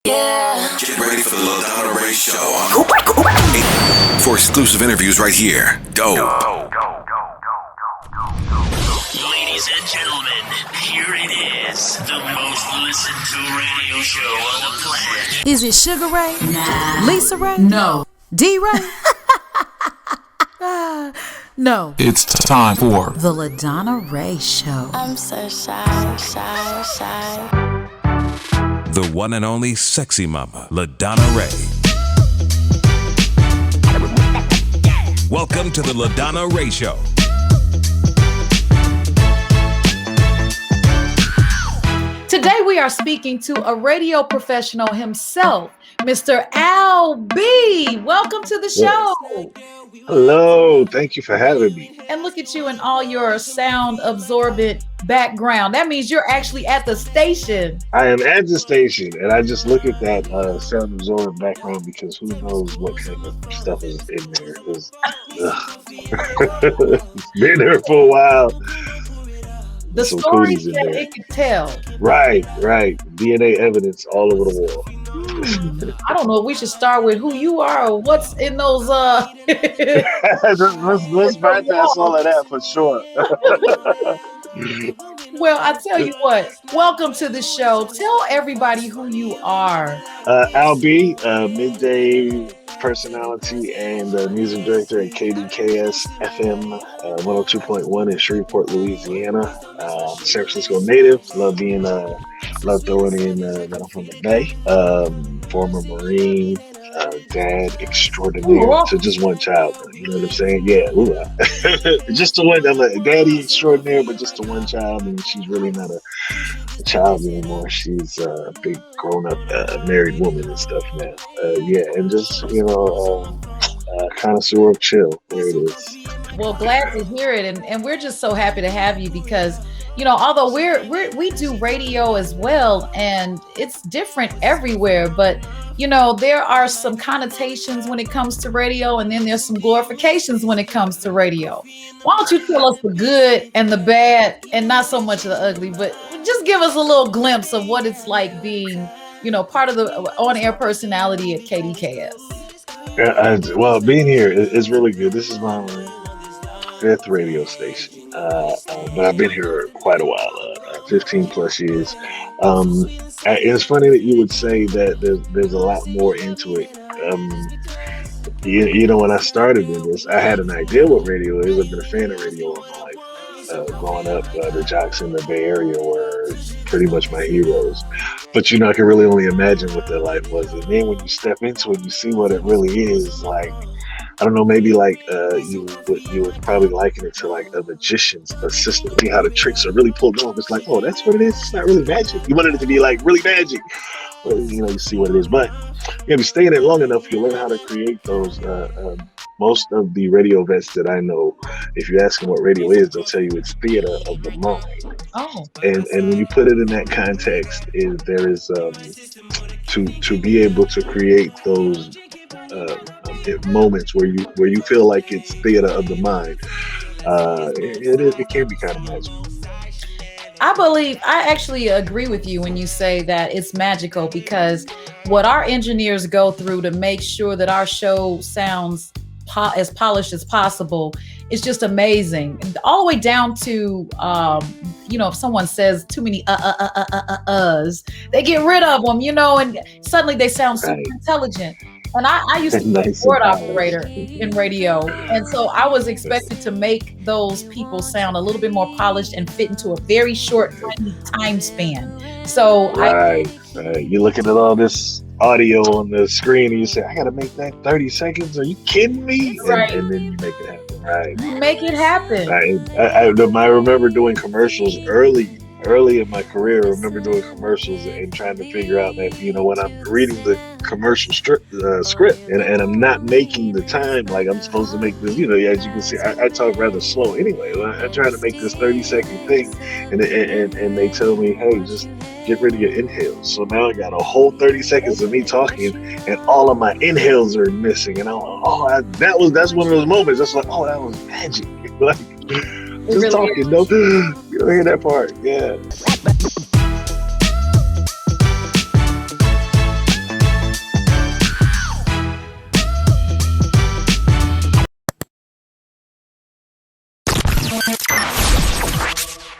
Yeah. Get ready for the LaDonna Ray Show. For exclusive interviews right here. Go. Ladies and gentlemen, here it is, the most listened to radio show on the planet. Is it Sugar Ray? Nah. Lisa Ray? No. D-Ray? No. It's time for The LaDonna Ray Show. I'm so shy. The one and only sexy mama, LaDonna Ray. Welcome to the LaDonna Ray Show. Today we are speaking to a radio professional himself, Mr. Al B. Welcome to the show. Hello, thank you for having me. And look at you in all your sound absorbent background. That means you're actually at the station. I am at the station, and I just look at that sound absorbent background because who knows what kind of stuff is in there. It's been there for a while. The Some stories cooties in that there. it could tell. Right. DNA evidence all over the wall. I don't know if we should start with who you are or what's in those let's bypass all of that for sure. Well, I tell you what, welcome to the show. Tell everybody who you are. Al B, midday personality and music director at KDKS FM 102.1 in Shreveport, Louisiana. San Francisco native. Love throwing in that I'm from the Bay. Former Marine. Dad extraordinaire to just one child. You know what I'm saying? Yeah. Just to one. I'm a daddy extraordinaire, but just to one child, and she's really not a child anymore. She's a big grown-up married woman and stuff now. And just connoisseur of chill. There it is. Well, glad to hear it, and we're just so happy to have you because although we do radio as well, and it's different everywhere, but there are some connotations when it comes to radio, and then there's some glorifications when it comes to radio. Why don't you tell us the good and the bad, and not so much the ugly, but just give us a little glimpse of what it's like being, part of the on-air personality at KDKS. Well, being here is really good. This is my 5th radio station, but I've been here quite a while, 15 plus years. It's funny that you would say that there's a lot more into it. When I started in this, I had an idea what radio is. I've been a fan of radio all my life. Growing up, the jocks in the Bay Area were pretty much my heroes. But I can really only imagine what their life was. And then when you step into it, you see what it really is. Like, I don't know, maybe like you would probably liken it to like a magician's assistant. See how the tricks are really pulled off. It's like, oh, that's what it is. It's not really magic. You wanted it to be like really magic. But, you see what it is. But if you stay in it long enough, you learn how to create those. Most of the radio vets that I know, if you ask them what radio is, they'll tell you it's theater of the mind. Oh. And when you put it in that context, there is to be able to create those moments where you feel like it's theater of the mind. It can be kind of magical. I actually agree with you when you say that it's magical, because what our engineers go through to make sure that our show sounds as polished as possible is just amazing. All the way down to, if someone says too many uhs, they get rid of them, and suddenly they sound super intelligent. And I used to be a board operator in radio. And so I was expected to make those people sound a little bit more polished and fit into a very short time span. So Right. You're looking at all this audio on the screen and you say, I got to make that 30 seconds. Are you kidding me? Right. And then you make it happen. Right. Make it happen. I remember doing commercials early in my career. I remember doing commercials and trying to figure out that, when I'm reading the commercial script and I'm not making the time like I'm supposed to make this, as you can see, I talk rather slow anyway. I try to make this 30-second thing and they tell me, hey, just get rid of your inhales. So now I got a whole 30 seconds of me talking and all of my inhales are missing. And that's one of those moments. That's like, oh, that was magic. Like, just really talking, no, you don't hear that part. Yeah.